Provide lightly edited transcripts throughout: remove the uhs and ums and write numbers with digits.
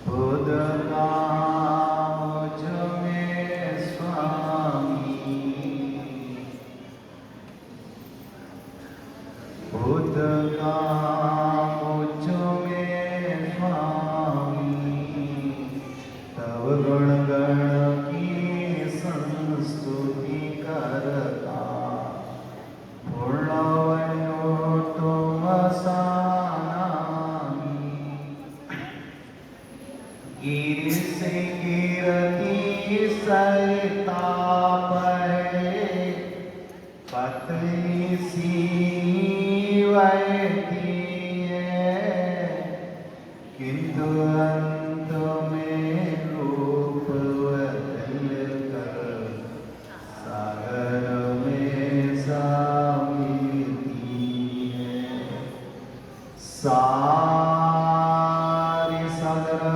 बुध का मुझ में स्वामी, बुध का मुझ में स्वामी, तब गुण गण की संस्तुति करता, पूर्णवयो तुम गिर से गिरती सरिता बहे, पतली सी बहती है, किंतु अंत में रूप बदल कर सागर में सा मिलती है। सारी सागर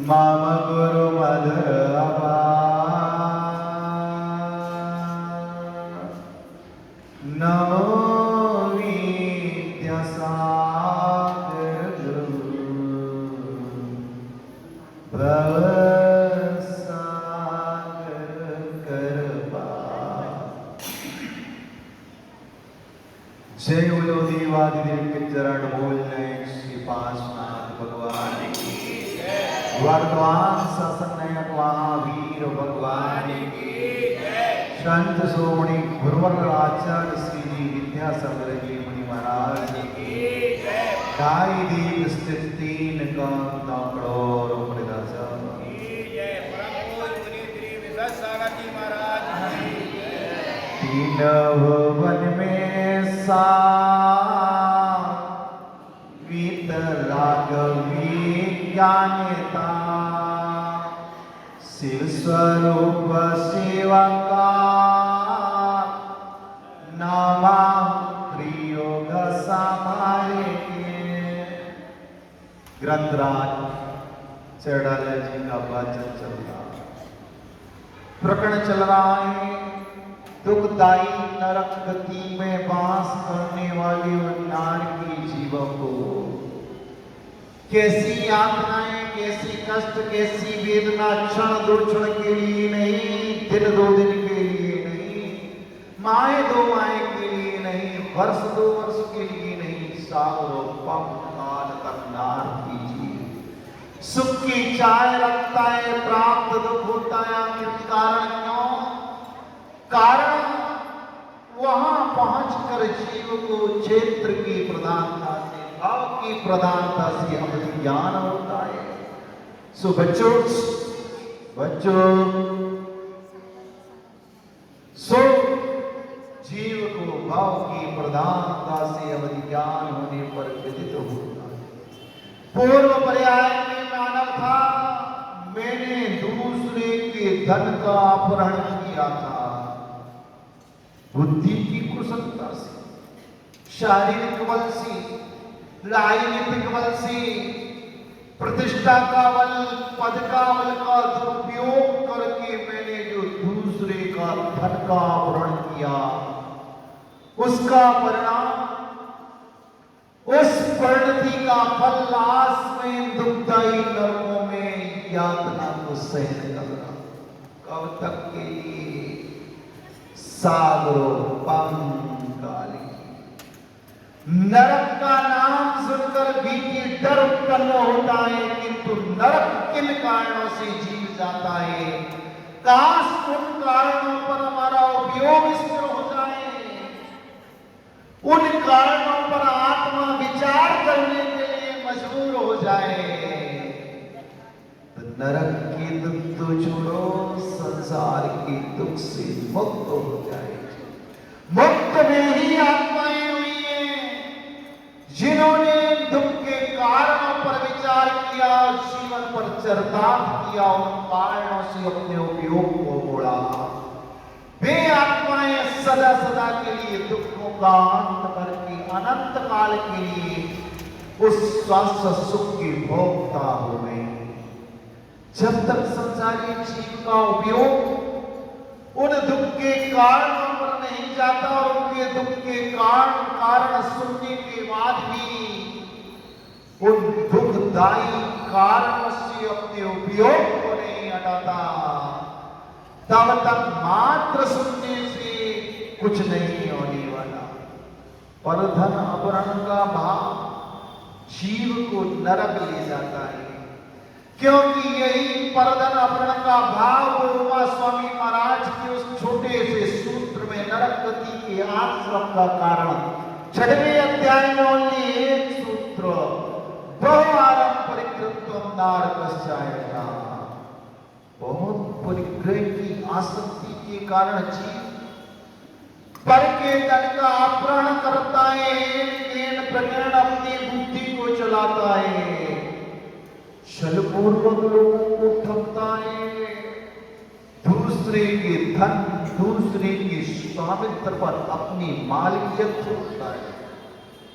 मम गुरु मधुर नमो विद्यासागर भव सागर कृपा। जय बोलो देवादिदेव के चरण बोलने श्री पांचनाथ भगवान की, वर्तमान सत्संग महावीर भगवान की, संत सोमणी गुरुवर आचार्य श्री जी विद्यासागर जी मुनि महाराज की, ढाई दीप स्थित तीन कांता करोड़ प्रदासा तीन भुवन में सा ज्ञानता शिव स्वरूप सेवका नामा प्रयोग संभाले के। ग्रंथराज चढ़ाला जी का वचन चल रहा, प्रकरण चल रहा है। दुखदायी नरक गति में वास करने वाले नारकी जीवों को कैसी यातनाएं, कैसी कष्ट, कैसी वेदना क्षण दो क्षण के लिए नहीं, दिन दो दिन के लिए नहीं, माह दो माह के लिए नहीं, वर्ष दो वर्ष के लिए नहीं, सालों पम काल तक नार कीजिए। सुख की चाय रखता है, प्राप्त दुख होता है। आखिर कारण क्यों? कारण वहां पहुंचकर जीव को क्षेत्र की प्रधानता से, भाव की प्रधानता से हमें ज्ञान होता है। सो बच्चों सो जीव को भाव की प्रधानता से हमें ज्ञान होने पर विदित होता है। पूर्व पर्याय में मानव था, मैंने दूसरे के धन का अपहरण किया था। बुद्धि की कुशलता से, शारीरिक बल से, राजनीतिक बल से, प्रतिष्ठा का बल, पद का बल का दुरुपयोग करके मैंने जो दूसरे का धन का अपहरण किया, उसका परिणाम, उस परिणति का फल लाश में दुखदायी नरकों में यातना को सहन करना। कब तक के लिए? सागरो पंकाली। नरक का नाम सुनकर भीतर डर उत्पन्न होता है, किंतु नरक किन कारणों से जीव जाता है? काश उन कारणों पर हमारा उपयोग स्थिर हो जाए, उन कारणों पर आत्मा विचार करने के लिए मजबूर हो जाए, तो नरक के दुख तो छोड़ो, संसार के दुख से मुक्त हो जाए। मुक्त में ही आत्माएं हुई हैं जिन्होंने दुख के कारणों पर विचार किया, जीवन पर चरितार्थ किया, उन कारणों से अपने उपयोग को मोड़ा। वे आत्माएं सदा सदा के लिए दुखों का अंत करके अनंत काल के लिए उस शाश्वत सुख की भोक्ता हो गई। जब तक संसारी जीव का उपयोग उन दुख के कारणों पर नहीं जाता और उनके दुख के कारण सुनने के बाद भी उन दुखदायी कारणों से अपने उपयोग को नहीं हटाता, तब तक मात्र सुनने से कुछ नहीं होने वाला। पर धन अपहरण का भाव जीव को नरक ले जाता है, क्योंकि यही परधन अपहरण का भाव उमा स्वामी महाराज के उस छोटे से सूत्र में नरक गति के आश्रम का कारण 6वें अध्याय में only एक सूत्र, बहुआरम परिकृतम नारकस्यायता। बहुत परिग्रह की आसक्ति के कारण जीव पर के धन का अपहरण करता है, एन प्रकरण अपनी बुद्धि को चलाता है, छलपूर्वक लोगों को ठगता है, दूसरे के धन, दूसरे के स्वामित्व पर अपनी मालिकियत थोपता है।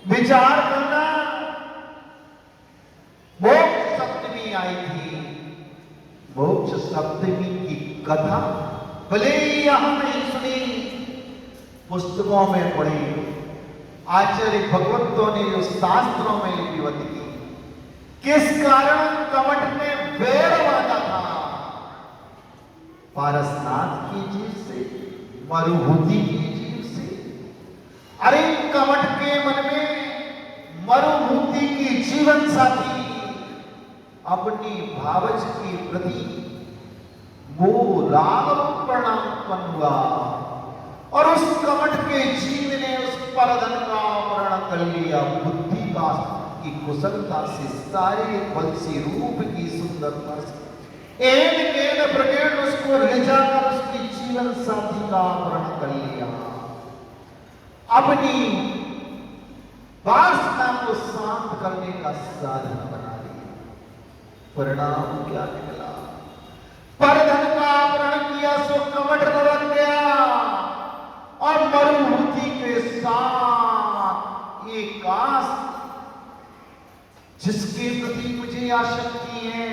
विचार करना, मोक्ष सप्तमी आई थी, मोक्ष सप्तमी की कथा भले ही यहां नहीं सुनी, पुस्तकों में पढ़ी, आचार्य भगवंतों ने जो शास्त्रों में लिपिबद्ध की, किस कारण कमठ ने वैर बांधा था? पारसनाथ की जीव से, मरुभूति की जीव से। अरे कमठ के मन में मरुभूति की जीवन साथी अपनी भावज के प्रति मोह राग परिणाम उत्पन्न हुआ और उस कमठ के जीव ने उस परधन का अपहरण कर लिया। बुद्धि का की कुशलता से, शारीरिक बल से, रूप की सुंदरता से एक प्रकरण उसको ले जाकर उसकी जीवन साथी का अपहरण कर लिया। अपनी वासना को शांत करने का साधन बना लिया। परिणाम क्या निकला? परधन का अपहरण किया सो कमठ नरक गया और मरुभूति के साथ एक काश जिसके प्रति मुझे आसक्ति है,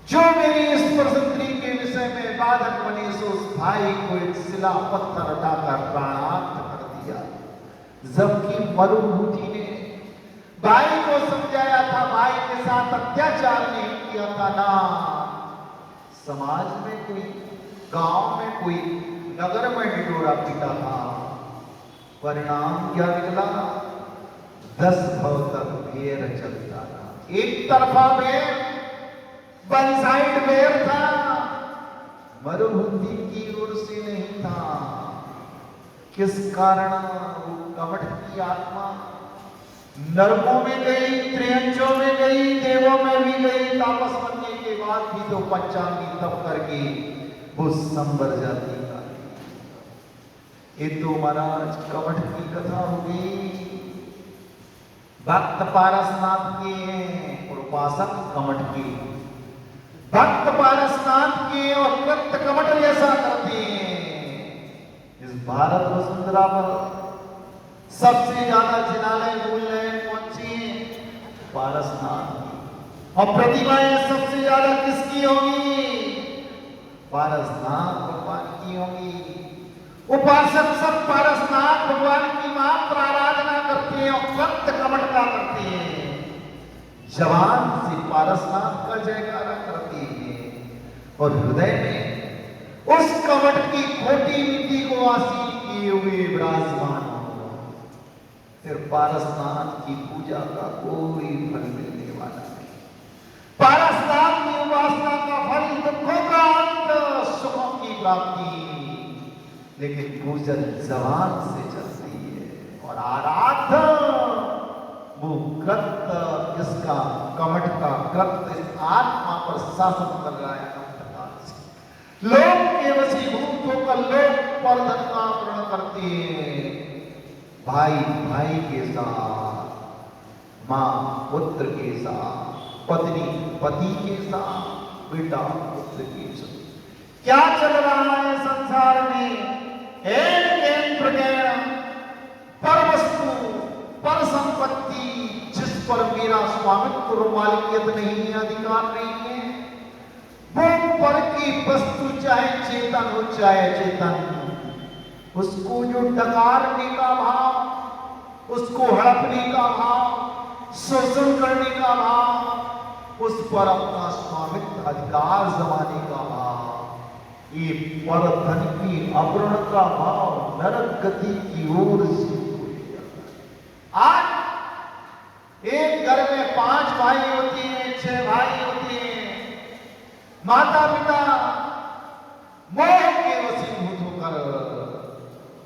जो मेरी इस प्रसंगी के विषय में बाधक बने, सो उस भाई को एक शिला पत्थर उठाकर प्राणार्थ कर दिया। जबकि मरुभूति ने भाई को समझाया था, भाई के साथ अत्याचार नहीं किया था ना। समाज में कोई, गांव में कोई, नगर में ढिढोरा पीटा था। परिणाम क्या निकला? 10 भव तक भेर चलता था। एक तरफा भेर, वन साइड भेर था, मरुभूति की ओर से नहीं था। किस कारण? वो कमठ की आत्मा नरकों में गई, त्रियंजों में गई, देवों में भी गई। तापस बनने के बाद भी तो पंचांगी तप करके वो संवर जाती था। ये तो महाराज कमठ की कथा होगी। भक्त पारसनाथ के हैं और उपासक कमठ के। भक्त पारसनाथ के और कृत कमठ ऐसा करते हैं। इस भारत वसुंधरा पर सबसे ज्यादा जिनालय बोल रहे हैं कौन सी? पारसनाथ की। और प्रतिमाएं सबसे ज्यादा किसकी होंगी? पारसनाथ भगवान की होंगी। उपासक सब पारसनाथ भगवान की मात्र आराधना करते हैं और भक्त कमठ का करते हैं। जवान से पारसनाथ का जयकारा करते हैं और हृदय में उस कमठ की खोटी नीति को आसीन किए हुए विराजमान हो। फिर पारसनाथ की पूजा का कोई फल मिलने वाला नहीं। पारसनाथ की उपासना का फल दुखों का अंत, सुखों की प्राप्ति। लेकिन पूजन जवान से चलती है और आराधन वो कृत, इसका कमठ का कृत इस आत्मा पर शासन कर रहा है। लोग के वशीभूत होकर लोग परधन का अपहरण करते हैं। भाई भाई के साथ, मां पुत्र के साथ, पत्नी पति के साथ, बेटा पुत्र के साथ। क्या चल रहा है संसार में? पर वस्तु, पर संपत्ति जिस पर मेरा स्वामित्व और मालिकियत नहीं है, अधिकार नहीं है, वो पर की वस्तु चाहे चेतन हो चाहे चेतन, उसको जो डकारने का भाव, उसको हड़पने का भाव, शोषण करने का भाव, उस पर अपना स्वामित्व अधिकार जमाने का भाव, ये पर धन की अपहरण का भाव नरक गति की ओर से। आज एक घर में 5 भाई होते हैं, 6 भाई होते हैं, माता पिता मोह के वशीभूत होकर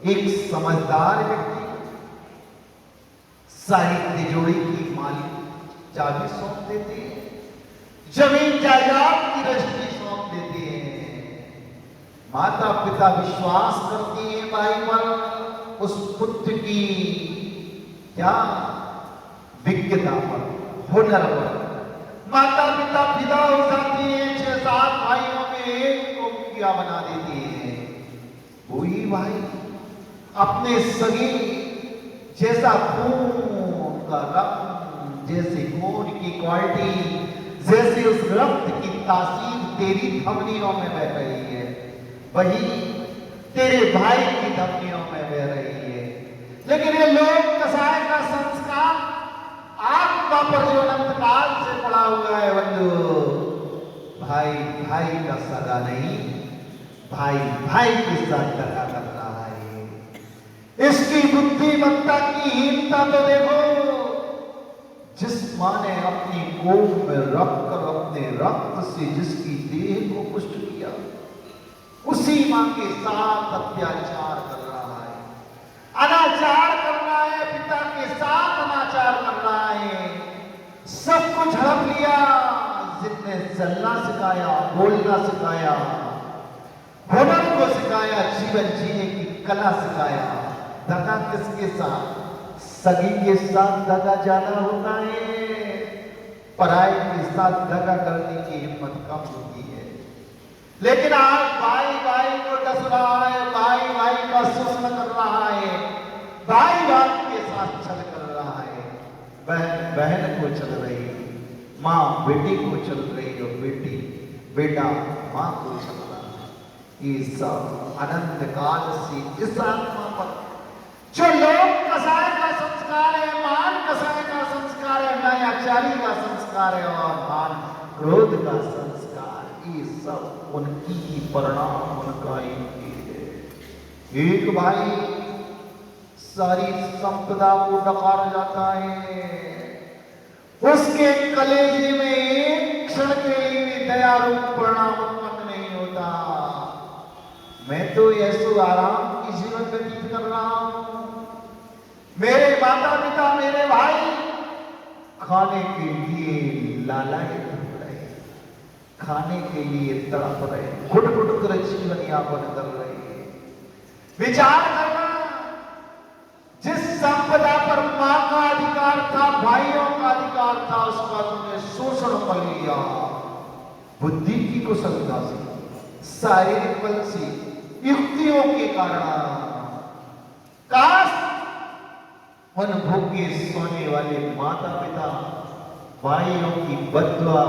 एक समझदार व्यक्ति सारी तिजोरी की मालिक चाबी सौंप देते हैं, जमीन जायदाद की रजिस्ट्री सौंप देते हैं। माता पिता विश्वास करते हैं भाई पर, उस पुत्र की क्या विज्ञता पर, हुनर पर। माता पिता फिदा हो जाते हैं, 6-7 भाइयों में एक को मुखिया बना देते हैं। वही भाई अपने सगे जैसा खून का रक्त, जैसे खून की क्वालिटी, जैसे उस रक्त की तासीर तेरी धमनियों में बह रही है, वही तेरे भाई की धमनियों में बह रही है। लेकिन ये लोग कसाय का संस्कार आत्मा पर जो अनंत काल से पड़ा हुआ है बंधु, भाई भाई का सगा नहीं, भाई भाई के साथ दगा कर रहा है। इसकी बुद्धिमत्ता की हीनता तो देखो। जिस मां ने अपनी कोख में रखकर अपने रक्त से जिसकी देह को पुष्ट किया, उसी मां के साथ अत्याचार कर रहा है, अनाचार कर रहा है, पिता के साथ अनाचार कर रहा है। सब कुछ हड़प लिया, जिसने चलना सिखाया, बोलना सिखाया, हुनर को सिखाया, जीवन जीने की कला सिखाया। दगा किसके साथ? सगी के साथ दगा ज्यादा होता है, पराई के साथ दगा करने की हिम्मत कम होती है। लेकिन आज भाई भाई को डस रहा है, भाई भाई का शोषण कर रहा है, भाई भाई के साथ छल कर रहा है, बहन बहन को चल रही है, माँ बेटी को चल रही है, बेटी बेटा माँ को चल रहा है। ये सब अनंत काल से इस आत्मा पर जो लोग कसाय का संस्कार है, मान कसाय का संस्कार है, न्यायाचारी का संस्कार है और मान क्रोध का संस्कार, ये सब उनकी ही परिणाम, उनका ही है। एक भाई सारी संपदा को डकार जाता है, उसके कलेजे में एक क्षण के लिए दया रूप परिणाम उत्पन्न नहीं होता। मैं तो ऐसो आराम की जीवन व्यतीत कर रहा हूं, मेरे माता पिता, मेरे भाई खाने के लिए लालायित हो रहे, खाने के लिए तड़प रहे, घुट घुट कर जीवन यापन कर रहे हैं। विचार करना, जिस संपदा पर मां का अधिकार था, भाइयों का अधिकार था, उसका तुमने शोषण कर लिया। बुद्धि की कुशलता से, शारीरिक बल से, युक्तियों के कारण। काश उन भूखे सोने वाले माता पिता भाइयों की बद्दुआ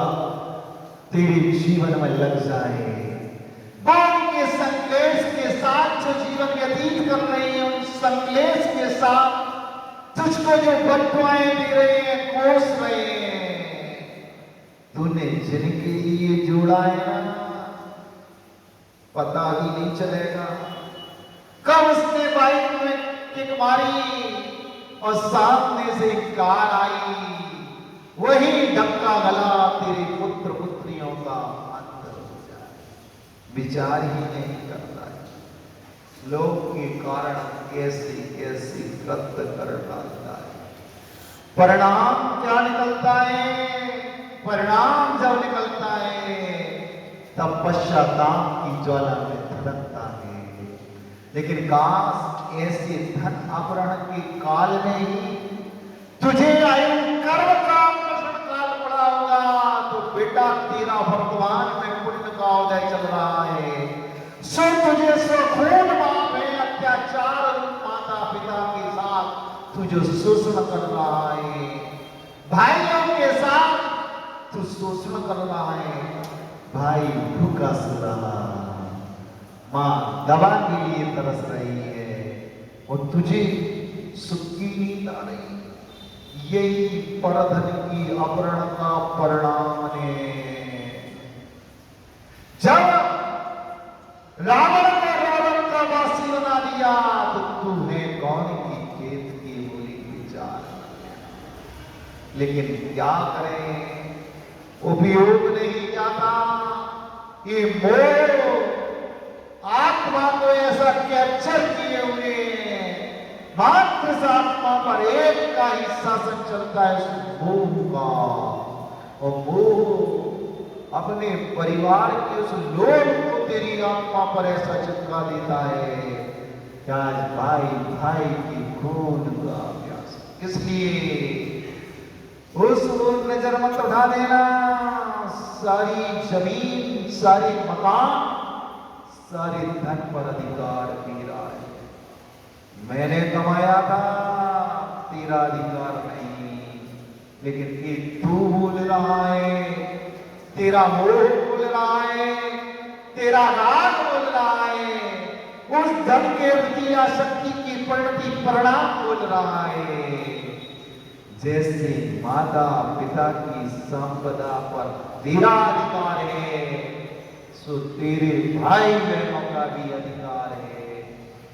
तेरे जीवन में लग जाए। बाल के संक्लेश के साथ जो जीवन व्यतीत कर रहे हैं, उन संक्लेश के साथ तुझको जो बद्दुआएं दे रहे हैं, कोस रहे हैं, तूने जिनके लिए जोड़ा है ना, पता ही नहीं चलेगा कब उसने बाइक में किक मारी और सामने से कार आई, वही धक्का गला तेरे पुत्र पुत्रियों का अंत हो जाए। विचार ही नहीं करता है, लोग के कारण कैसे कैसे कृत्य कर डालता है। परिणाम क्या निकलता है? परिणाम जब निकलता है तब पश्चाताप की ज्वाला में धड़कता है। लेकिन काश ऐसे धन अपहरण के काल में ही तुझे आयु कर्म का प्रश्न काल पड़ा होगा, तो बेटा तेरा वर्तमान में पुण्य का उदय चल रहा है, सो तुझे स्वखून मां में अत्याचार रूप माता पिता के साथ तुझे शोषण कर रहा है, भाइयों के साथ तू शोषण कर रहा है, भाई भूखा सो रहा, माँ दवा के लिए तरस रही है और तुझे सुख की नींद आ रही है। यही परधन की अपहरण का परिणाम है। जब रावण ने रावण का वासी बना दिया तो तू है कौन की खेत की बोली विचार। लेकिन क्या करें, उपयोग नहीं जाता। ये मोह आत्मा को ऐसा कैप्चर किए हुए मात्र इस आत्मा पर एक का ही शासन चलता है, उस मोह का। और मोह अपने परिवार के उस लोभ को तेरी आत्मा पर ऐसा चिपका देता है कि आज भाई भाई की खून का अभ्यास। इसलिए उस ओर नजर मत उठा देना। सारी जमीन, सारे मकान, सारे धन पर अधिकार मेरा है। मैंने कमाया था, तेरा अधिकार नहीं। लेकिन ये तू बोल रहा है, तेरा मोह बोल रहा है, तेरा राग बोल रहा है, उस धन के प्रति आसक्ति की परिणति परिणाम बोल रहा है। जैसे माता पिता की संपदा पर तेरा अधिकार है, सो तेरे भाई बहनों का भी अधिकार है।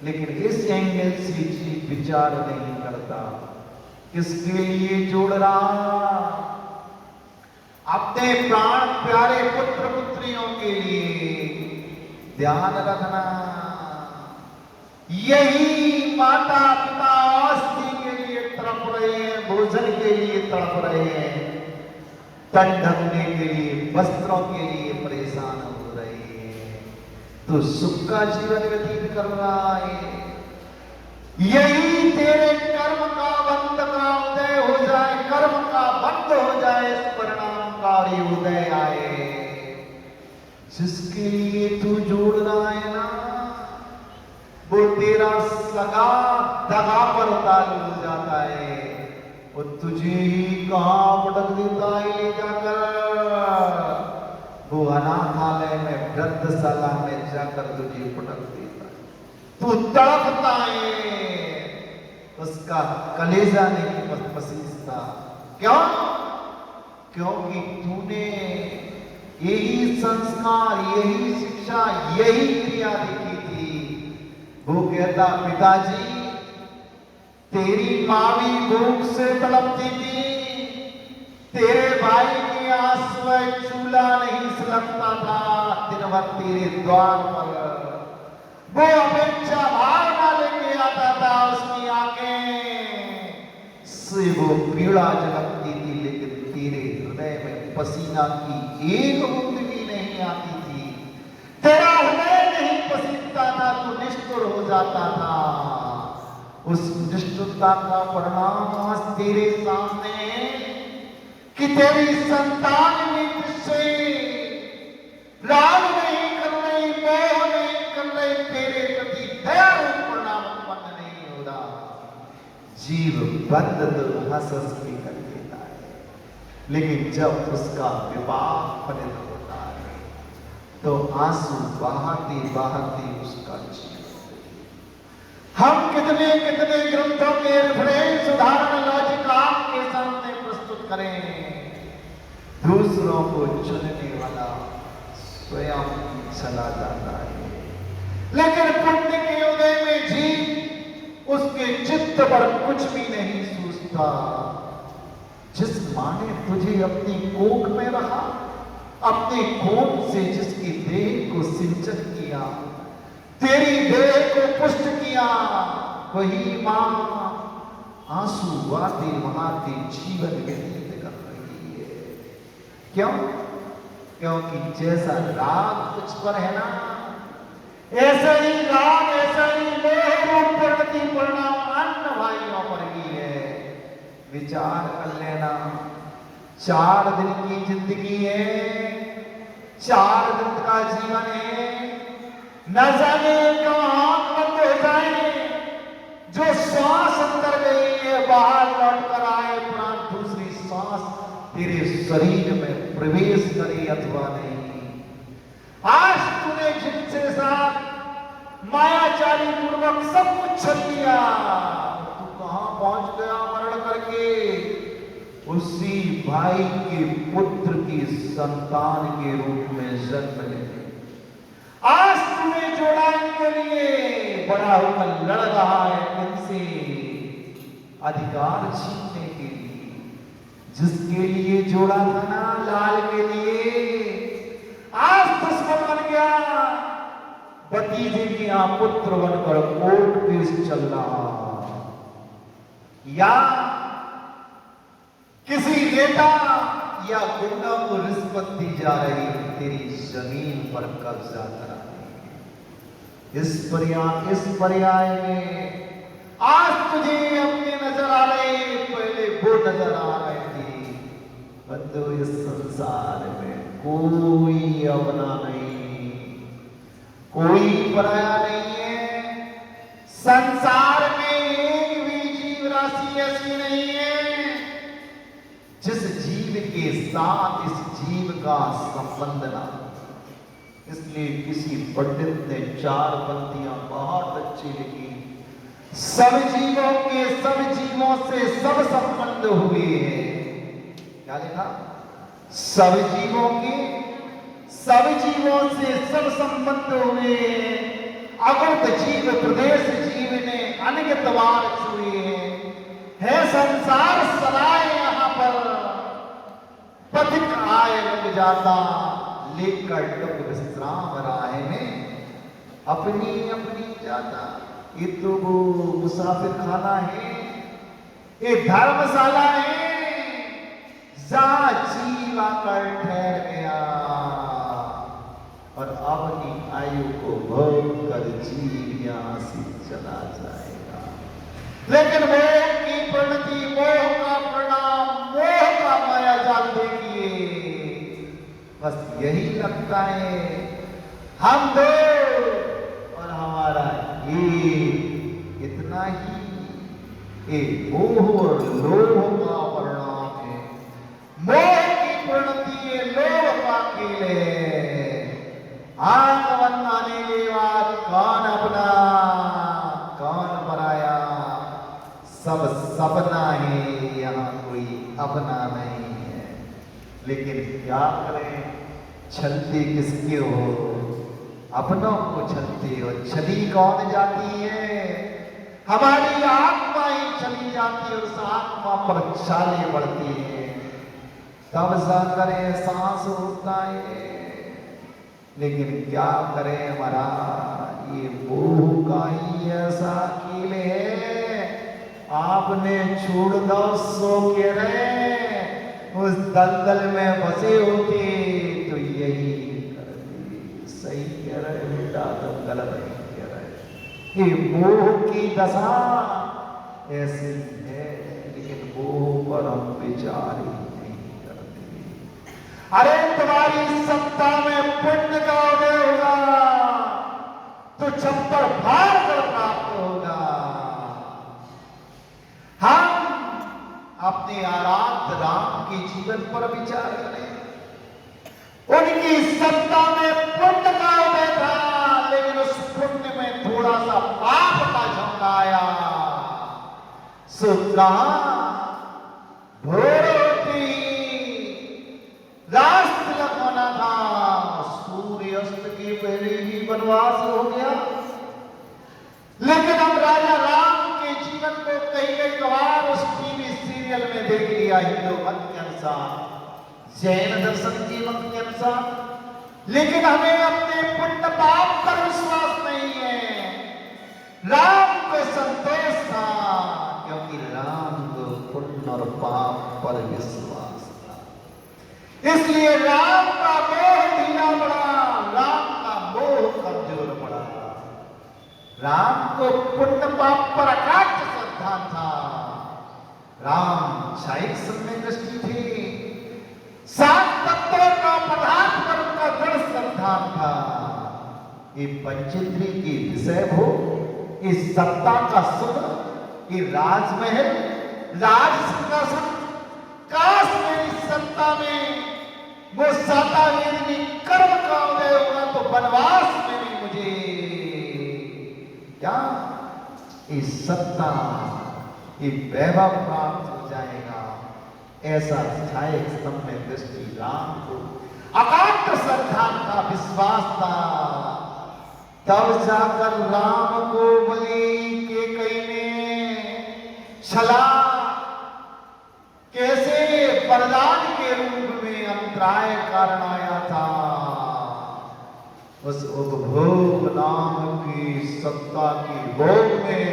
लेकिन इस एंगल से जीव विचार नहीं करता। किसके लिए जोड़ रहा? अपने प्राण प्यारे पुत्र पुत्रियों के लिए। ध्यान रखना, यही माता पिता आस्ती के लिए तड़प रहे हैं, भोजन के लिए तड़प रहे हैं, तन ढकने के लिए, वस्त्रों के लिए परेशान हो रहे हैं। तो सुख का जीवन व्यतीत कर रहा है। यही तेरे कर्म का बंध का उदय हो जाए, कर्म का बंध हो जाए, इस परिणामकारी उदय आए। जिसके लिए तू जोड़ रहा है ना, वो तेरा सगा दगा पर तालु हो जाता है। वो तुझे ही कहां पटक देता है ले जाकर। वो अनाथालय में, वृद्धशाला में जाकर तुझे पटक देता है। तू तड़पता है, उसका कलेजा नहीं पसीजता। क्यों? क्योंकि तूने यही संस्कार, यही शिक्षा, यही क्रिया देखी थी। वो कहता, पिताजी तेरी माँ भी भूख से तड़पती थी, तेरे भाई के आंसू चूल्हा नहीं सुलगता था दिन भर तेरे द्वार पर। वो अपेक्षा भावना लेके आता था, उसकी आंखें से वो पीड़ा झलकती थी, लेकिन तेरे हृदय में पसीना की एक बूंद भी नहीं आती थी। तेरा हृदय नहीं पसीजता था, तू निष्ठुर हो जाता था। उस निष्ठुरता का परिणाम आज तेरे सामने है कि तेरी संतान भी तुझसे राग नहीं कर रही, मोह नहीं कर रही, तेरे प्रति दया रूप परिणाम उत्पन्न नहीं हो रहा। जीव बंद तो हंस हंस के कर देता है, लेकिन जब उसका विवाह फलित होता है तो आंसू बहाते बहाते उसका जीवन। हम कितने कितने ग्रंथों के रेफरेंस, उदाहरण, लॉजिक आपके सामने प्रस्तुत करें। दूसरों को चुनने वाला स्वयं चला जाता है, लेकिन पुण्य के उदय में जीव उसके चित्त पर कुछ भी नहीं सोचता। जिस मां ने तुझे अपनी कोख में रखा, अपने खून से जिसकी देह को सिंचन किया, तेरी देह को पुष्ट किया, वही मां आंसू बहाते बहाते जीवन व्यतीत कर रही है। क्यों? क्योंकि जैसा राग तुझ पर है ना, ऐसा ही राग, ऐसा ही मोह प्रगति परिणाम अन्य भाइयों पर भी है। विचार कर लेना, 4 दिन की जिंदगी है, 4 दिन का जीवन है। न जाने कहां बंद हो जाए, जो सांस अंदर गई है बाहर लौट कर आए, प्राण दूसरी सांस तेरे शरीर में प्रवेश करे अथवा नहीं। समझदारी पूर्वक सब कुछ छल लिया, तू कहां पहुंच गया मरण करके? उसी भाई के पुत्र की संतान के रूप में जन्म लेते। आज तुम्हें जोड़ाने के लिए बड़ा होकर लड़ रहा है तुमसे, अधिकार छीनने के लिए। जिसके लिए जोड़ा था ना, लाल के लिए, आज दुश्मन बन गया। भतीजे के यहां पुत्र बनकर कोर्ट केस चल रहा, या किसी नेता या गुंडा को रिश्वत दी जा रही तेरी जमीन पर कब्जा कराने। इस पर्याय में आज तुझे अपने नजर आ रहे, पहले वो नजर आ रहे थे। बंधु, इस संसार में कोई अपना नहीं, कोई पराया नहीं है। संसार में एक भी जीव राशि ऐसी नहीं है जिस जीव के साथ इस जीव का संबंध ना। इसलिए किसी पंडित ने 4 पंक्तियां बहुत अच्छी लिखी। सब जीवों के सब जीवों से सब संबंध हुए हैं। क्या लिखा? सब जीवों के सब जीवों से सब संबंध हुए हैं। अगुप्त जीव प्रदेश जीव ने अनगितवार छुए हैं। है संसार सदाए यहाँ पर, पथिक आए रुक जाता, लेकर टुक विश्राम राह में अपनी अपनी जाता। ये तो वो मुसाफिर खाना है, ये धर्मशाला है, जहां जीव आकर ठहर गया और अपनी आयु को भोग कर जीव यहां से चला जाएगा। लेकिन मोह की परिणति, मोह का परिणाम, मोह का माया जाल देखिए। बस यही लगता है हम दो और हमारा ये, इतना ही। ये मोह और लोभ का परिणाम है। मोह की परिणति ये लोभ का खेल है। आंख बनाने के बाद कौन अपना कौन पराया, सब सपना है, यहाँ कोई अपना नहीं है। लेकिन क्या करें, छलते किसके हो? अपनों को छलते हो। छली कौन जाती है? हमारी आत्मा ही चली जाती है, उस आत्मा पर छाले बढ़ती है, तब जाकर एहसास होता है। लेकिन क्या करें, हमारा ये मोह का ही ऐसा कील है। आपने छोड़ दो सो के रहे, उस दलदल में फंसे होते तो यही करते। सही कह रहे बेटा, तुम गलत नहीं कह रहे। ये मोह की दशा ऐसी है, लेकिन मोह पर हम विचार ही नहीं करते। अरे तुम्हारी सत्ता में पुण्य का उदय होगा तो छप्पर फाड़ कर प्राप्त होगा। हम अपने आराध्य राम के जीवन पर विचार करें। उनकी सत्ता में पुण्य का उदय था, लेकिन उस पुण्य में थोड़ा सा पाप का झोंका आया। सुधा भोर होती राष्ट्र तिलक होना था, सूर्य अस्त के पहले ही वनवास हो गया। लेकिन हम राजा राम के जीवन को कई बार उस टीवी सीरियल में देख लिया, हिंदू मत के अनुसार, जैन दर्शन के मत के अनुसार। लेकिन हमें अपने पुण्य पाप पर विश्वास नहीं है। राम को संतोष था, क्योंकि राम को पुण्य और पाप पर विश्वास था। इसलिए राम का मोह ढीला पड़ा, राम का मोह कमजोर पड़ा। राम को पुण्य पाप पर अकाट्य श्रद्धा था। राम क्षायिक समय दृष्टि थी, 7 तत्वों का पदार्थ पर उनका दृढ़ श्रद्धा था। ये पंचेंद्रिय के विषय हो, इस सत्ता का सुख, ये राजमहल, राज सिंहासन, काश मेरी सत्ता में वो सातावेदी कर्म का उदय होगा तो वनवास में भी मुझे क्या? ये सत्ता, ये वैभव प्राप्त हो जाएगा। ऐसा सहायक स्तंभ में दृष्टि राम को अकाट श्रद्धा का विश्वास था। तब जाकर राम को बलि के कई ने छला कैसे वरदान के रूप में अंतराय कारण आया था। उस उपभोग नाम की सत्ता की भोग में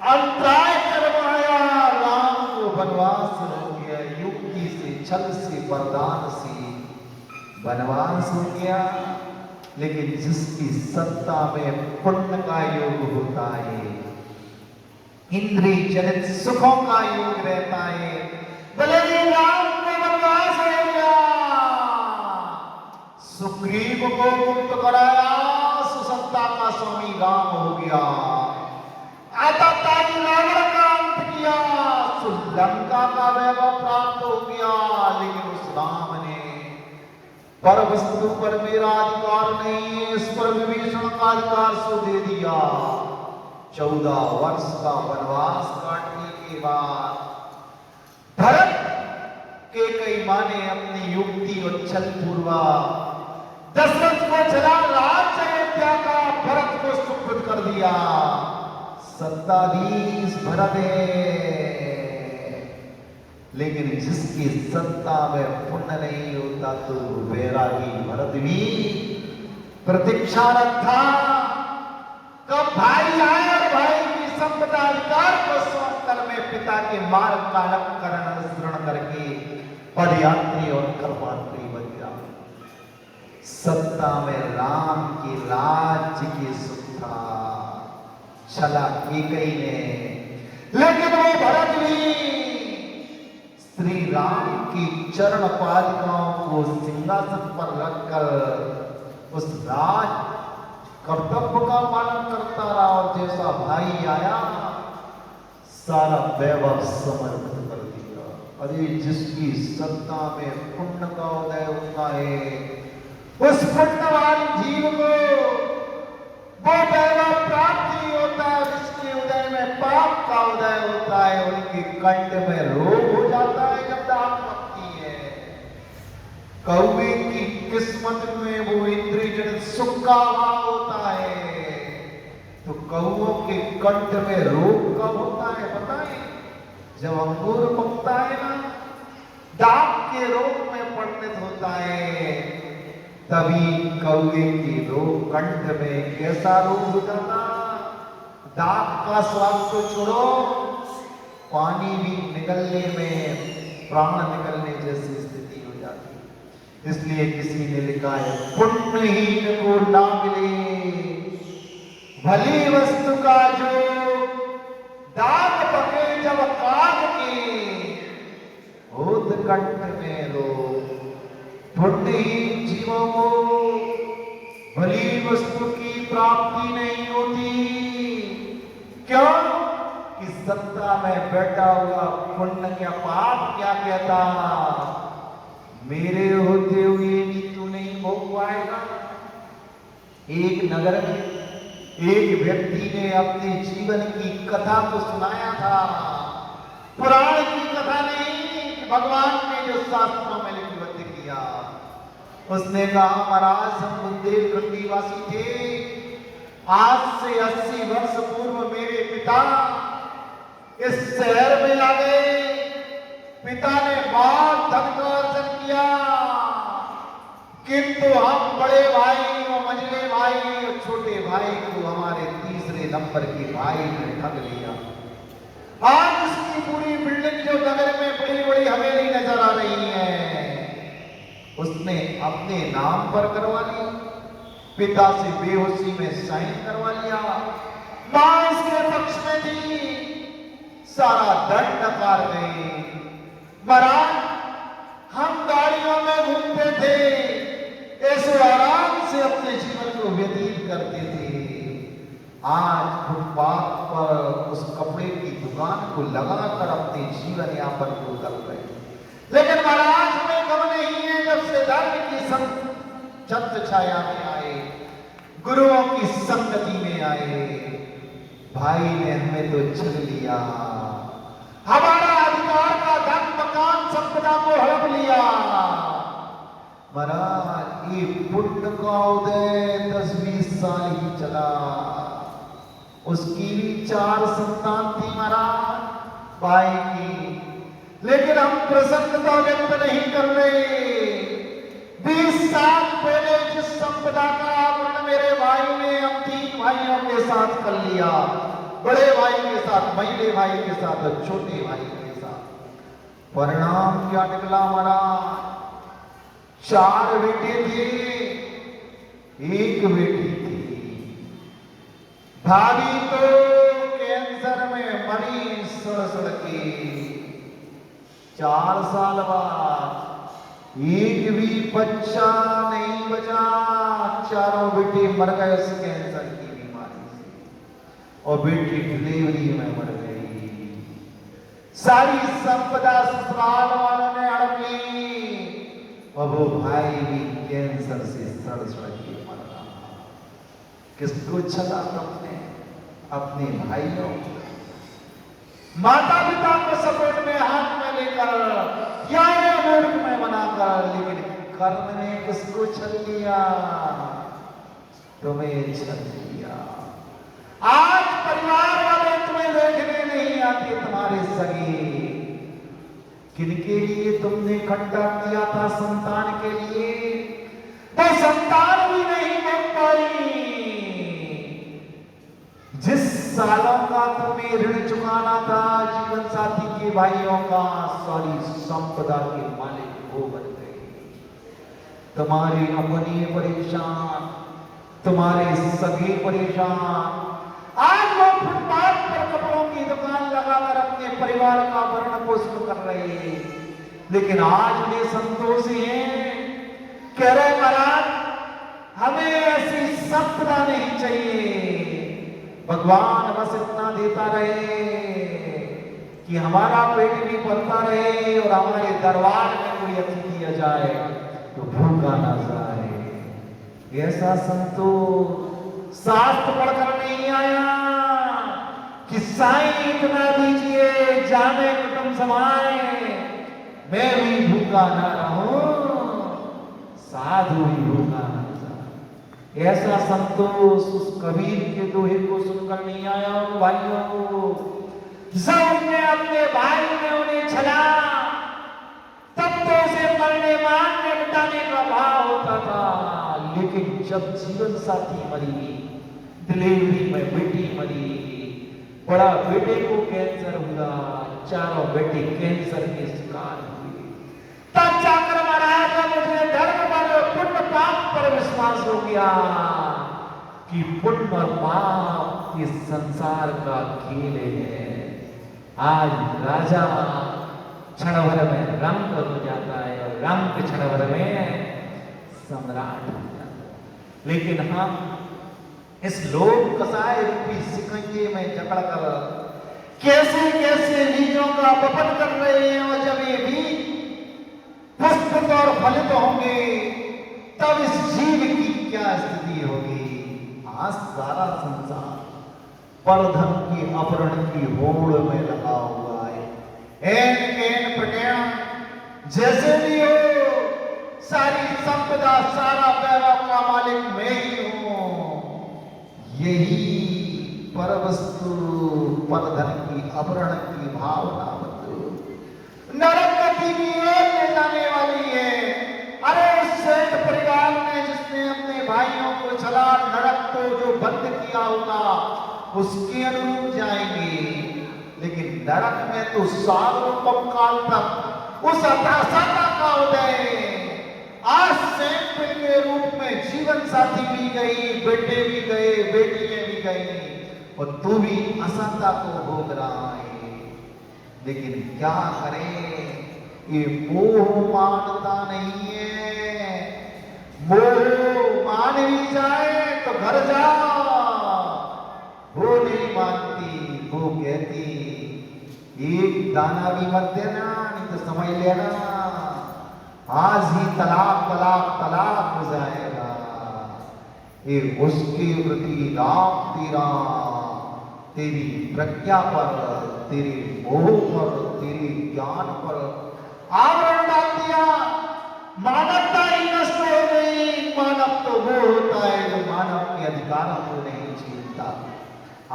अंतराय करवाया। राम को वनवास हो गया, युक्ति से, छल से, वरदान से वनवास हो गया। लेकिन जिसकी सत्ता में पुण्य का योग होता है, इंद्रिय जनित सुखों का योग रहता है, भले ही राम को वनवास हो गया, सुग्रीव को मुक्त कराया, सुसत्ता का स्वामी राम हो गया, आतताई रावण का अंत किया, लंका का वैभव प्राप्त हो गया। लेकिन उस राम ने पर वस्तु पर मेरा अधिकार नहीं है, इस पर विभीषण का अधिकार सो दे दिया। 14 वर्ष का वनवास काटने के बाद भरत के कई माने अपनी युक्ति और छल पूर्वक दशरथ को चला राज्य अयोध्या का भरत को सुपुर्द कर दिया। सत्ताधीश भरत है, लेकिन जिसकी सत्ता में पुण्य नहीं होता तो वैरागी भरत भी प्रतीक्षारत था कब भाई आए और भाई की संपदा अधिकार को सौंप कर मैं पिता के मार्ग का अनुसरण करके पदयात्री और कर्मात्री बन गया। सत्ता में राम के राज्य की सुख था, छला कई ने, लेकिन वो भरत भी श्री राम की चरण पालिकाओं को सिंहासन पर रखकर उस राज कर्तव्य का पालन करता रहा और जैसा भाई आया सारा वैभव समर्पित कर दिया। अरे जिसकी सत्ता में पुण्य का उदय होता है, उस पुण्यवान जीव को वो वैभव प्राप्त ही होता है। जिसके उदय में पाप का उदय होता है, उनके कंठ में रोग हो जाता है जब दान पकती है। कौवे की किस्मत में वो इंद्रिय जनित सुख का अभाव होता है, तो कौओं के कंठ में रोग कब होता है बताएं? जब अंगूर पकता है ना, दाग के रोग में परिणत होता है, तभी कौवे की रोग कंठ में कैसा रोग हो जाता, दाग का स्वाद तो छोड़ो, पानी भी निकलने में प्राण निकलने जैसी स्थिति हो जाती है। इसलिए किसी ने लिखा है, पुण्यहीन को ना मिले भली वस्तु का जो, दाग पके जब काग के होत कंठ में रोग। पुण्यहीन जीवों को भली वस्तु की प्राप्ति नहीं होती। क्यों? कि सत्ता में बैठा हुआ पुण्य क्या पाप क्या कहता, मेरे होते हुए भी तू नहीं भोग पाएगा। एक नगर में एक व्यक्ति ने अपने जीवन की कथा को सुनाया था, पुराण की कथा नहीं, भगवान ने जो शास्त्रों में लिपिबद्ध किया। उसने कहा, महाराज हम बुंदेलखंडी वासी थे, आज से 80 वर्ष पूर्व मेरे पिता इस शहर में आ गए। पिता ने बहुत धन का अर्जन किया, किंतु हम बड़े भाई और मझले भाई और छोटे भाई को हमारे तीसरे नंबर के भाई ने ठग लिया। आज उसकी पूरी बिल्डिंग जो नगर में बड़ी बड़ी हवेली नजर आ रही है, उसने अपने नाम पर करवा ली। पिता से बेहोशी में साइन करवा लिया। मां इसके पक्ष में थी, सारा दंड नकार गई। महाराज हम गाड़ियों में घूमते थे, ऐसे आराम से अपने जीवन को व्यतीत करते थे। आज फुटपाथ पर उस कपड़े की दुकान को लगाकर अपने जीवन यापन को कर रहे। लेकिन महाराज हमें गम नहीं है, जब से धर्म की छत्र छाया में आए, गुरुओं की संगति में आए, भाई ने हमें तो छल लिया, हमारा अधिकार का धन मकान संपदा को हड़प लिया। महाराज ये पुण्य का उदय 10-20 साल ही चला, उसकी भी 4 संतान थी महाराज भाई की, लेकिन हम प्रसन्नता व्यक्त नहीं कर रहे। 20 साल पहले जिस संपदा का आवरण मेरे भाई ने हम 3 भाइयों के साथ कर लिया, बड़े भाई के साथ, मझले भाई के साथ और छोटे भाई के साथ, परिणाम क्या निकला महाराज? 4 बेटे थे, 1 बेटी थी। भाभी तो कैंसर में मरी सड़ के। 4 साल बाद 1 भी बच्चा नहीं बचा, चारों बेटे मर गए उस कैंसर की बीमारी से, और बेटी डिलीवरी में मर गई। सारी संपदा ससुराल वालों ने हड़प ली, और वो भाई भी कैंसर से सड़ के मर रहा। किसको छला तुमने? अपने भाइयों, माता पिता को सपोर्ट में हाथ में लेकर, यारे मूर्ख में बनाकर, लेकिन कर्म ने किसको छल लिया? तुम्हें छल लिया। आज परिवार वाले तुम्हें देखने नहीं आते, तुम्हारे सगे। किनके लिए तुमने इकट्ठा किया था? संतान के लिए, तो संतान भी नहीं बन पाई। जिस सालों का तुम्हें ऋण चुकाना था जीवन साथी के भाइयों का, सारी संपदा के मालिक वो बन गए। तुम्हारे अपने परेशान, तुम्हारे सगे परेशान। आज वो फुटपाथ पर कपड़ों की दुकान लगाकर अपने परिवार का भरण पोषण कर रहे हैं, लेकिन आज वे संतोषी हैं। कह रहे महाराज हमें ऐसी संपदा नहीं चाहिए, भगवान बस इतना देता रहे कि हमारा पेट भी भरता रहे और हमारे दरबार में कोई अतिथि आ जाए तो भूखा ना जाए। ऐसा संतोष शास्त्र पढ़कर नहीं आया कि साईं इतना दीजिए जाने कुटुंब समाए, मैं भी भूखा ना रहूं, साधु भी भूखा ना जाए। ऐसा संतोष उस कबीर के दोहे को सुनकर नहीं आया भाइयों। जब ने अपने भाई ने उन्हें छला, तब तो उसे मरने मारने मिटाने का भाव होता था, लेकिन जब जीवन साथी मरी, डिलीवरी में बेटी मरी, बड़ा बेटे को कैंसर हुआ, चारों बेटे कैंसर के शिकार हुए, तब जाकर महाराज मुझे धर्म पर, पुण्य पाप पर विश्वास हो गया कि पुण्य और पाप इस संसार का खेल है। आज राजा क्षण भर में रंग हो जाता है और रंग क्षण भर में सम्राट हो जाता है, लेकिन हम इस लोक कसाय रूपी सिकंजे में जकड़कर कैसे कैसे बीजों का वपन कर रहे हैं, और जब ये बीज पुष्पित और फलित होंगे तब इस जीव की क्या स्थिति होगी। आज सारा संसार परधन की अपहरण की होड़ में लगा हुआ है। एन प्रकरण जैसे भी हो, सारी संपदा सारा वैभव का मालिक मैं ही हूं, यही परवस्तु परधन की अपहरण की भावना नरक गति की ओर ले जाने वाली है। अरे उस सेठ परिवार ने जिसने अपने भाइयों को छला, नरक को जो बंद किया होगा उसके अनुरूप जाएंगे, लेकिन नरक में तो सालों काल तक उस हताशा का उदय। आज सेठ के रूप में जीवन साथी भी गई, बेटे भी गए, बेटियां भी गई, और तू भी असंता को भोग रहा है। लेकिन क्या करें, ये मोह मानता नहीं है। मोह मान भी जाए तो घर जा, वो नहीं मानती, वो कहती एक दाना भी मत देना, नहीं तो समझ लेना आज ही तलाक तलाक तलाक हो जाएगा। ये उसके प्रति राम तेरा तेरी प्रज्ञा पर, तेरे मोह पर, तेरे ज्ञान पर आवरण डाल दिया। मानवता ही नष्ट हो गई। मानव तो वो होता है जो मानव के अधिकारों को नहीं छीनता।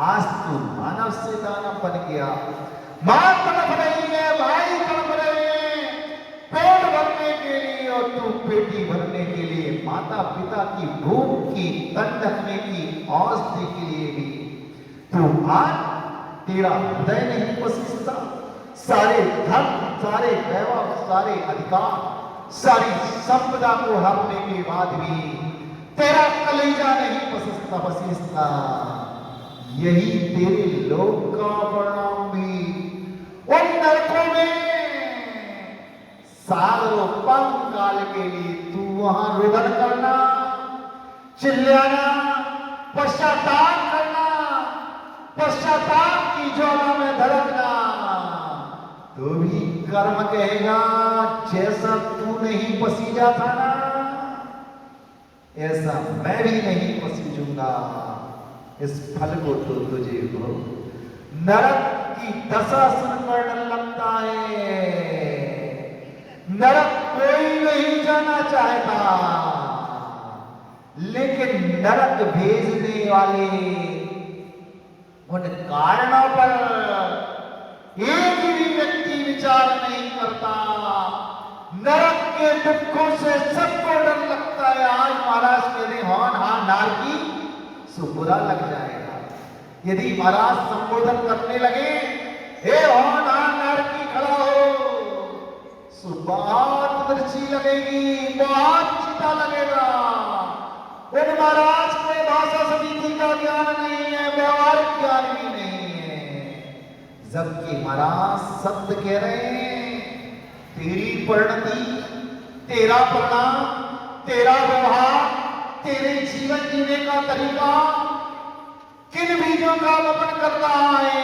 आज तू मानव से दानव बन गया। मां तड़प रही है, भाई तड़प रहे हैं पेट भरने के लिए, और तू पेटी भरने के लिए, माता पिता की भूख की तन ढकने की औषधि के लिए भी तू आज तेरा हृदय नहीं पसीजता। सारे धन, सारे वैभव, सारे अधिकार, सारी संपदा को हरने के बाद भी तेरा कलेजा नहीं पसीजता। यही तेरे लोक का परिणाम भी। उन नरकों में सालों पंख काल के लिए तू वहां रुदन करना, चिल्लाना, पश्चाताप करना, पश्चाताप की ज्वाला में धड़कना, तो भी कर्म कहेगा जैसा तू नहीं पसीजा था ना, ऐसा मैं भी नहीं पसीजूंगा। इस फल को तो तुझे हो। नरक की दशा सुनकर डर लगता है। नरक कोई नहीं जाना चाहता, लेकिन नरक भेजने वाले उन कारणों पर एक भी व्यक्ति विचार नहीं करता। नरक के दुखों से सबको डर लगता है। आज महाराज कहते हौन हाँ नारकी, सो बुरा लग जाएगा। यदि महाराज संबोधन करने लगे, हे हौन हाँ नारकी खड़ा हो, सो बहुत मिर्ची लगेगी, बहुत चिता लगेगा। उन महाराज को भाषा समिति का ज्ञान नहीं है, व्यवहारिक ज्ञान भी नहीं है। जबकि महाराज शब्द कह रहे हैं, तेरी परिणति, तेरा परिणाम, तेरा व्यवहार, तेरे जीवन जीने का तरीका किन बीजों का वपन कर रहा है।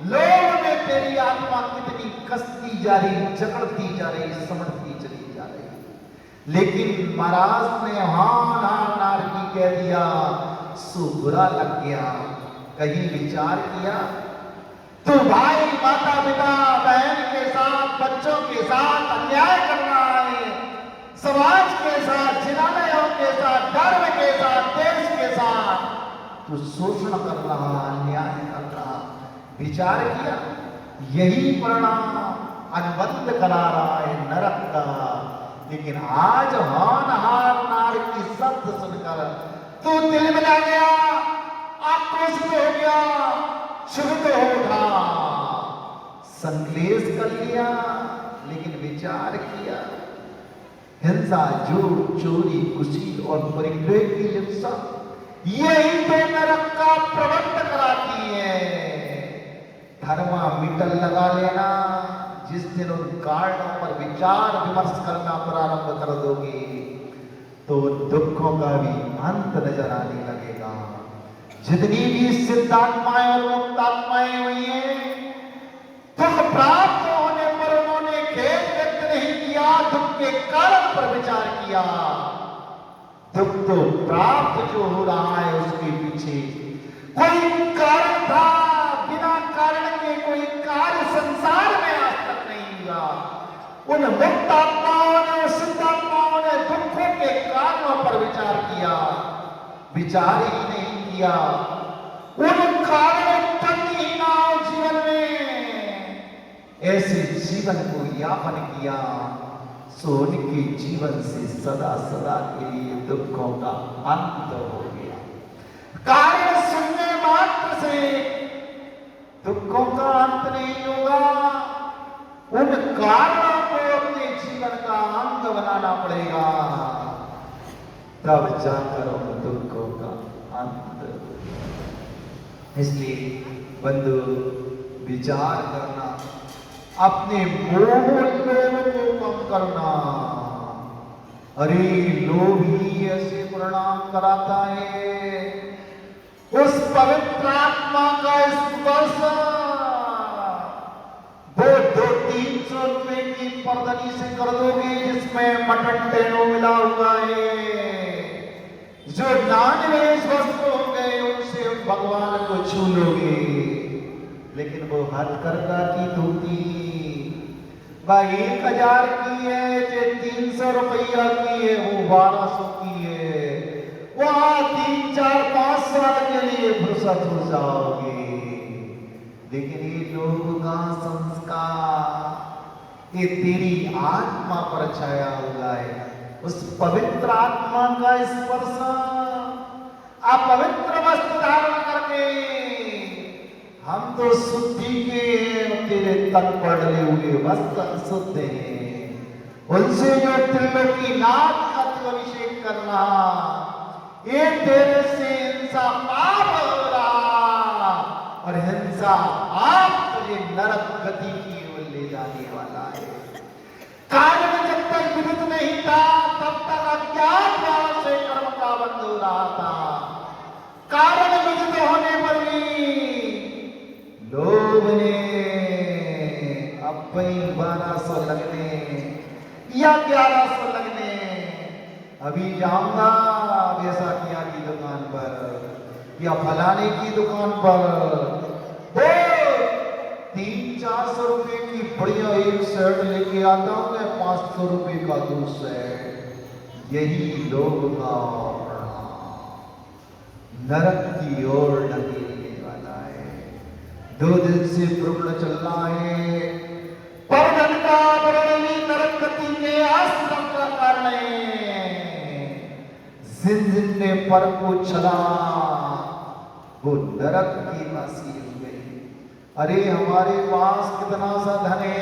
लोग में तेरी आत्मा कितनी कसती जा रही, जकड़ती जा रही, समझती चली जा रही। लेकिन महाराज ने हाँ नारकी कह दिया, सो बुरा लग गया। कहीं विचार किया? तू भाई, माता पिता, बहन के साथ, बच्चों के साथ अन्याय कर रहा है, समाज के साथ, जिनालयों के साथ, धर्म के साथ, देश के साथ तू शोषण कर रहा, अन्याय कर रहा। विचार किया? यही परिणाम अनुबंध करा रहा है नरक का। लेकिन आज होनहार नार की शब्द सुनकर तू दिल मिला गया, आक्रोशित हो गया, क्षुब्ध हो उठा, संक्लेश कर लिया। लेकिन विचार किया, हिंसा, झूठ, चोरी, कुशील और परिग्रह की लिप्सा, यही तो नरक का प्रबंध कराती है। थर्मामीटर लगा लेना, जिस दिन उन कारणों पर विचार विमर्श करना प्रारंभ कर दोगे, तो दुखों का भी अंत नजर आने लगेगा। जितनी भी सिद्धात्माएं और मुक्तात्माएं हुई हैं, दुख प्राप्त होने पर उन्होंने खेद व्यक्त नहीं किया, दुख के कारण पर विचार किया। दुख तो प्राप्त जो हो रहा है उसके पीछे कोई कारण था। बिना कारण के कोई कार्य संसार में आज तक नहीं हुआ। उन मुक्तात्माओं ने, सिद्धात्माओं ने दुखों के कारणों पर विचार किया, विचार ही नहीं किया। उन कारण उत्पन्न ही ना हो जीवन में, ऐसे जीवन को यापन किया, सो उनके जीवन से सदा सदा के लिए दुखों का अंत हो गया। कारण सुनने मात्र से दुखों का अंत नहीं होगा। उन कारणों को अपने जीवन का अंग बनाना पड़ेगा, तब जाकर उन दुखों का अंत। इसलिए बंधु, विचार करना, अपने मोह को कम करना। अरे लोभ ही ऐसे परिणाम कराता है। उस पवित्र आत्मा का स्पर्श वो 200-300 रुपए की पर्दनी से कर दोगे, जिसमें मटन टेनो मिला हुआ है, जो नॉनवेज वस्तु हो गए उनसे से भगवान को छू लोगे, लेकिन वो हथकरघा की धोती भाई 1000 की है, जे 300 रुपया की है, वो 1200 की है। वहां 3, 4, 5 साल के लिए फुर्सत हो जाओगे। लेकिन ये लोगों का संस्कार, ये तेरी आत्मा पर छाया हुआ है। उस पवित्र आत्मा का स्पर्श अपवित्र वस्त्र धारण करके हम तो शुद्धि के तेरे तन पर डले हुए वस्त्र शुद्ध हैं। उनसे जो त्रिलोकी नाथ का तू अभिषेक करना, ये तेरे से हिंसा पाप हो रहा, और हिंसा आप तुझे नरक गति की ओर ले जाने वाला है। कारण जब तक विदित नहीं था, तब तक अज्ञात भाव से कर्म का बंध हो रहा था। कारण विदित होने पर भी लोग ने अब 1200 लगने या 1100 लगने, अभी जाऊंगा वैसा किया की दुकान पर या फलाने की दुकान पर, 300-400 रुपए की बढ़िया एक शर्ट लेके आता हूं मैं, 500 रुपए का 2 शर्ट। यही लोग का नरक की ओर ढकेलने वाला है। 2 दिन से प्रॉब्लम चल रहा है। परधन का वर्णनी नरक गति के आश्रम का कारण है। जिन ने पर को छला, वो नरक की वासी हो गई। अरे हमारे पास कितना सा धन है,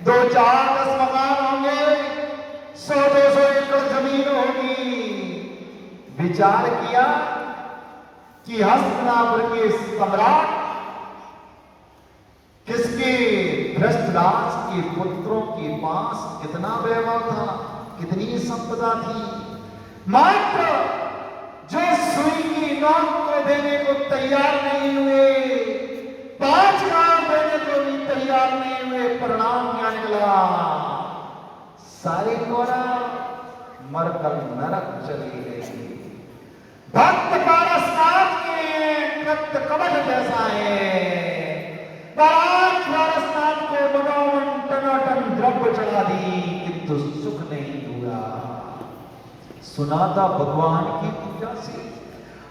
2-4-10 मकान होंगे, 100-200 एकड़ जमीन होगी। विचार किया कि हस्तिनापुर के सम्राट किसके, धृतराज के पुत्रों के पास कितना वैभव था, कितनी संपदा थी, मात्र जो सुई की नोक को देने को तैयार नहीं हुए, 5 गांव देने को भी तैयार नहीं हुए। परिणाम क्या निकला, सारे कोरा मरकर नरक चले गए। भक्त पारसनाथ के कृत्य कमल जैसा है। पारसनाथ को मनोमन टनाटन द्रव्य चढ़ा दी, किंतु सुख नहीं हुआ। सुना था भगवान की पूजा से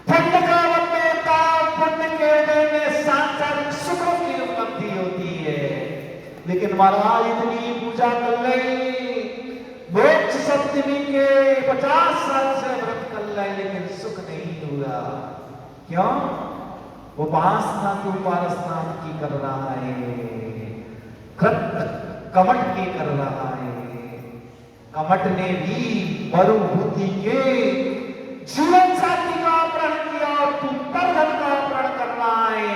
पुण्य का बंद होता, पुण्य के उदय में सांसारिक सुखों की उपलब्धि होती है। लेकिन महाराज इतनी पूजा कर गई, मोक्ष सप्तमी के 50 साल से व्रत कर रहे, लेकिन सुख नहीं हुआ। क्यों? उपासना तो पारसनाथ की कर रहा है, कृत्य कमट की कर रहा है। कमट ने भी मरुभूति के जीवन साथी का अपहरण किया, और तू परधन का अपहरण कर रहा है।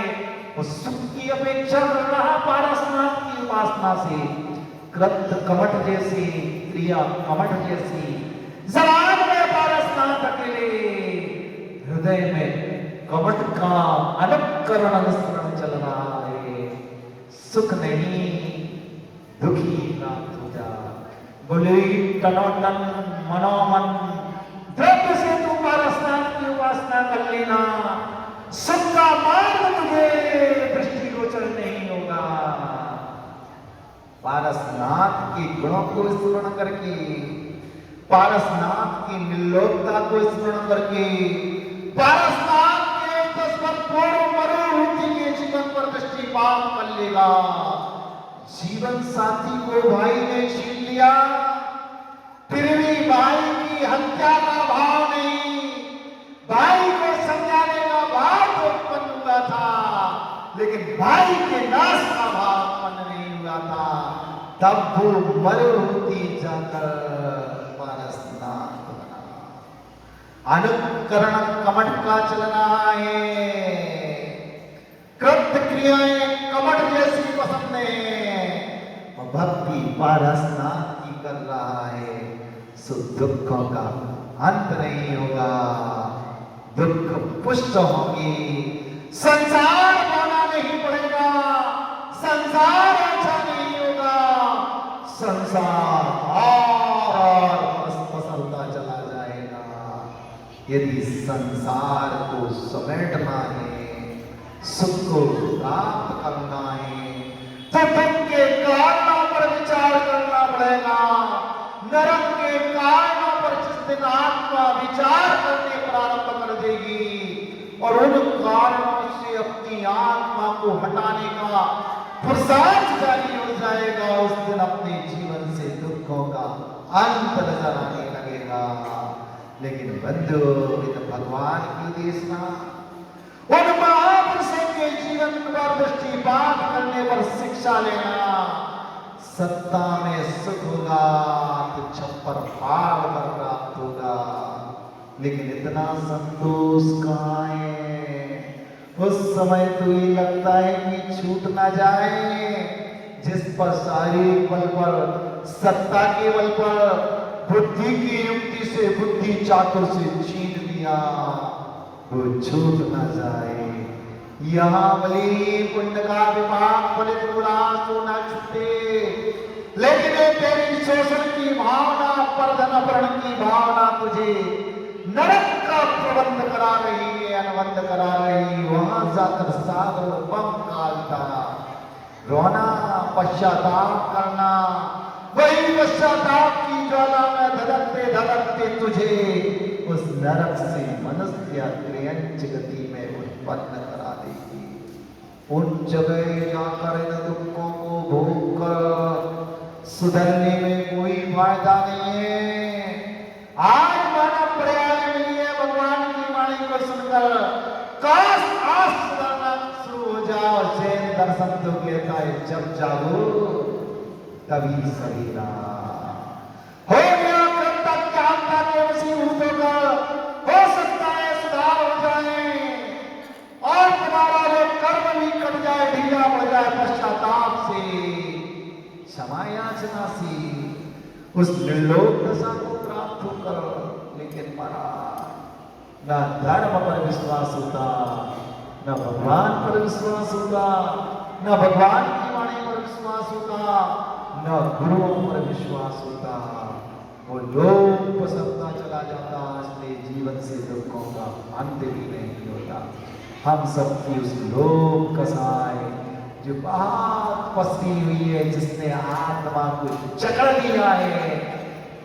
उस सुख की अपेक्षा कर रहा पारसनाथ की उपासना से। कृत्य कमट जैसी, क्रिया कमट जैसी, जबान में पारसनाथ अकेले, हृदय में कमट का अनुकरण अनुसरण चल रहा है। सुख नहीं, दुखी प्राप्त हो जा। बोले तनोतन मनोमन द्रव्य से तू पारसनाथ की उपासना कर लेना, सुख का मार्ग तुझे दृष्टिगोचर नहीं होगा। पारसनाथ के गुणों को स्मरण करके, पारसनाथ की निर्लोकता को स्मरण करके, पारसनाथ के 10 वर्ष पूर्व मरुभूति के जीवन पर दृष्टिपात कर लेगा। जीवन साथी को भाई ने छीन लिया, फिर भी भाई की हत्या का भाव नहीं, भाई को समझाने का भाव तो उत्पन्न हुआ था, लेकिन भाई के नाश का भाव उत्पन्न नहीं हुआ था। तब वो मरुभूति जाकर पारसनाथ बना। अनुकरण कमट का चल रहा है, कृत्य क्रियाएं कमट जैसी पसंद है, भक्ति पारसनाथ की कर रहा है। सो दुखों का अंत नहीं होगा, दुख पुष्ट होंगे, संसार पाना नहीं पड़ेगा, संसार अच्छा नहीं होगा, संसार और पसरता चला जाएगा। यदि संसार को समेटना है, सुख को प्राप्त करना है, तो दुख के कारणों पर विचार करना पड़ेगा। नरक के कारणों पर जिस दिन आत्मा विचार करने प्रारंभ कर देगी और उन कारणों से अपनी आत्मा को हटाने का पुरुषार्थ जारी हो जाएगा, उस दिन अपने जीवन से दुखों का अंत नजर आने लगेगा। लेकिन बंधु, भगवान की देशना, उन महापुरुषों के जीवन पर दृष्टिपात करने पर शिक्षा लेना। सत्ता में सुख होगा तो छप्पर फाड़ कर प्राप्त होगा, लेकिन इतना संतोष कहाँ है? उस समय तो ये लगता है कि छूट ना जाए। जिस पर शारीरिक बल पर, सत्ता के बल पर, बुद्धि की युक्ति से, बुद्धि चातुर से छीन लिया, वो छूट ना जाए। यहाँ बलि पुण्य का विभाग फलित गुणांश न छूटे, लेकिन तेरी शोषण की भावना, परधन अपहरण की भावना तुझे नरक का प्रबंध करा रही है, अनुबंध करा रही। वहां जाकर सागर बम कालता, रोना, पश्चाताप करना, वही पश्चाताप की ज्वाला में धधकते धधकते तुझे उस नरक से मनुष्य त्रयंच गति में उत्पन्न करा देगी। उन जगह जाकर इन दुखों को भोग कर सुधरने में कोई फायदा नहीं है। आज मानव पर्याय मिली है भगवान की वाणी को सुनकर, काश आज सुधरना शुरू हो जाओ। जैन दर्शन तो कहता है जब जागो तभी सवेरा हो गया। कब तक ज्ञानता के वशीभूत होकर हो सकता है सुधार हो जाए और तुम्हारा वो कर्म भी कट जाए, ढीला पड़ जाए पश्चाताप से, क्षमा याचना से, उस निर्लोक दशा को प्राप्त होकर। लेकिन मारा न धर्म पर विश्वास होता, न भगवान पर विश्वास होता, न भगवान की वाणी पर विश्वास होता, न गुरुओं पर विश्वास होता। वो लोग पसंदता चला जाता, इसलिए जीवन से दुखों का अंत भी नहीं होता। हम सबकी उस लोक कसाय जो बहुत पसरी हुई है, जिसने आत्मा को जकड़ लिया है,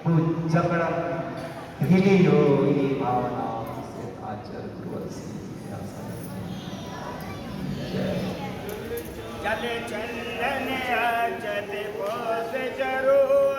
वो जकड़ ढीली हो, ये भावना से आचर चल चंदन आचल को जरूर